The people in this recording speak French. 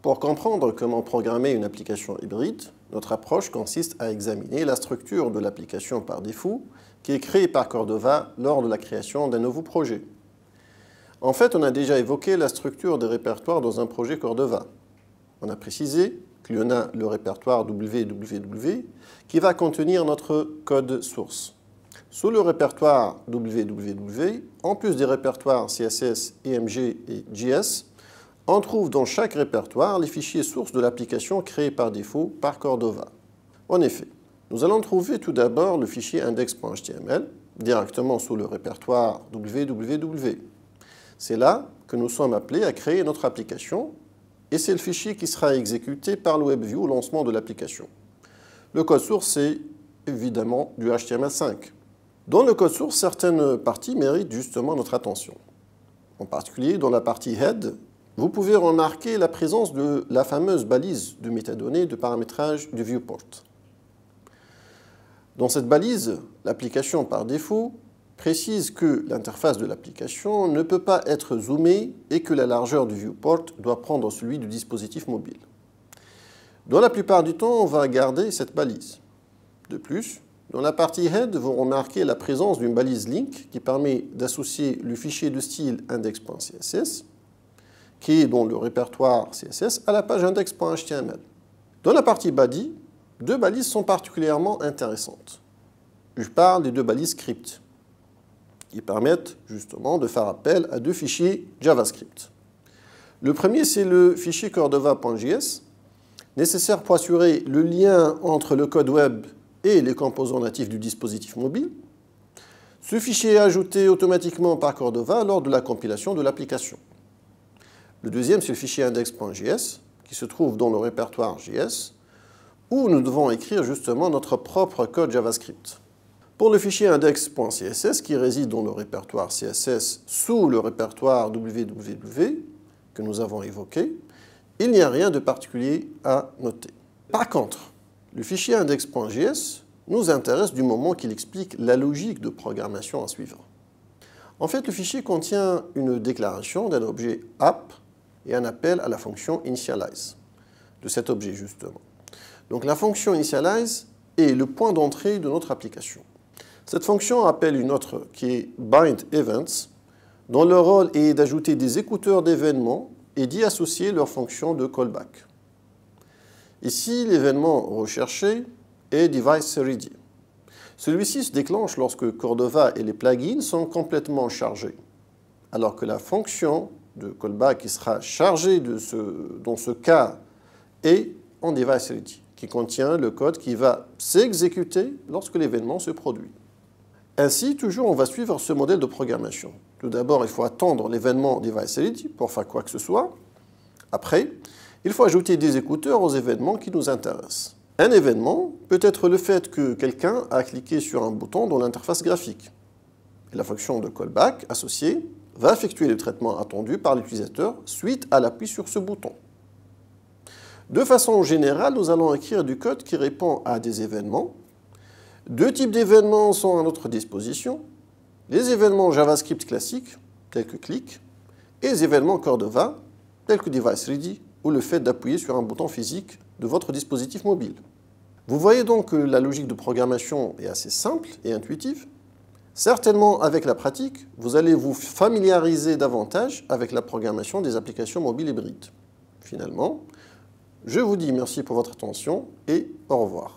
Pour comprendre comment programmer une application hybride, notre approche consiste à examiner la structure de l'application par défaut qui est créée par Cordova lors de la création d'un nouveau projet. En fait, on a déjà évoqué la structure des répertoires dans un projet Cordova. On a précisé qu'il y en a le répertoire www qui va contenir notre code source. Sous le répertoire www, en plus des répertoires CSS, EMG et JS, on trouve dans chaque répertoire les fichiers sources de l'application créée par défaut par Cordova. En effet, nous allons trouver tout d'abord le fichier index.html directement sous le répertoire www. C'est là que nous sommes appelés à créer notre application et c'est le fichier qui sera exécuté par le WebView au lancement de l'application. Le code source, c'est évidemment du HTML5. Dans le code source, certaines parties méritent justement notre attention. En particulier, dans la partie head, vous pouvez remarquer la présence de la fameuse balise de métadonnées de paramétrage du viewport. Dans cette balise, l'application par défaut précise que l'interface de l'application ne peut pas être zoomée et que la largeur du viewport doit prendre celui du dispositif mobile. Dans la plupart du temps, on va garder cette balise. De plus, dans la partie head, vous remarquez la présence d'une balise link qui permet d'associer le fichier de style index.css qui est dans le répertoire CSS à la page index.html. Dans la partie body, deux balises sont particulièrement intéressantes. Je parle des deux balises script qui permettent justement de faire appel à deux fichiers JavaScript. Le premier, c'est le fichier cordova.js, nécessaire pour assurer le lien entre le code web et les composants natifs du dispositif mobile. Ce fichier est ajouté automatiquement par Cordova lors de la compilation de l'application. Le deuxième, c'est le fichier index.js, qui se trouve dans le répertoire JS, où nous devons écrire justement notre propre code JavaScript. Pour le fichier index.css, qui réside dans le répertoire CSS sous le répertoire www, que nous avons évoqué, il n'y a rien de particulier à noter. Par contre, le fichier index.js nous intéresse du moment qu'il explique la logique de programmation à suivre. En fait, le fichier contient une déclaration d'un objet app et un appel à la fonction initialize de cet objet justement. Donc la fonction initialize est le point d'entrée de notre application. Cette fonction appelle une autre qui est bind events, dont le rôle est d'ajouter des écouteurs d'événements et d'y associer leur fonction de callback. Ici, l'événement recherché est device-ready. Celui-ci se déclenche lorsque Cordova et les plugins sont complètement chargés, alors que la fonction de callback qui sera chargée dans ce cas est en device-ready, qui contient le code qui va s'exécuter lorsque l'événement se produit. Ainsi, toujours, on va suivre ce modèle de programmation. Tout d'abord, il faut attendre l'événement device-ready pour faire quoi que ce soit. Après, il faut ajouter des écouteurs aux événements qui nous intéressent. Un événement peut être le fait que quelqu'un a cliqué sur un bouton dans l'interface graphique. Et la fonction de callback associée va effectuer le traitement attendu par l'utilisateur suite à l'appui sur ce bouton. De façon générale, nous allons écrire du code qui répond à des événements. Deux types d'événements sont à notre disposition. Les événements JavaScript classiques, tels que click, et les événements Cordova, tels que device-ready, ou le fait d'appuyer sur un bouton physique de votre dispositif mobile. Vous voyez donc que la logique de programmation est assez simple et intuitive. Certainement, avec la pratique, vous allez vous familiariser davantage avec la programmation des applications mobiles hybrides. Finalement, je vous dis merci pour votre attention et au revoir.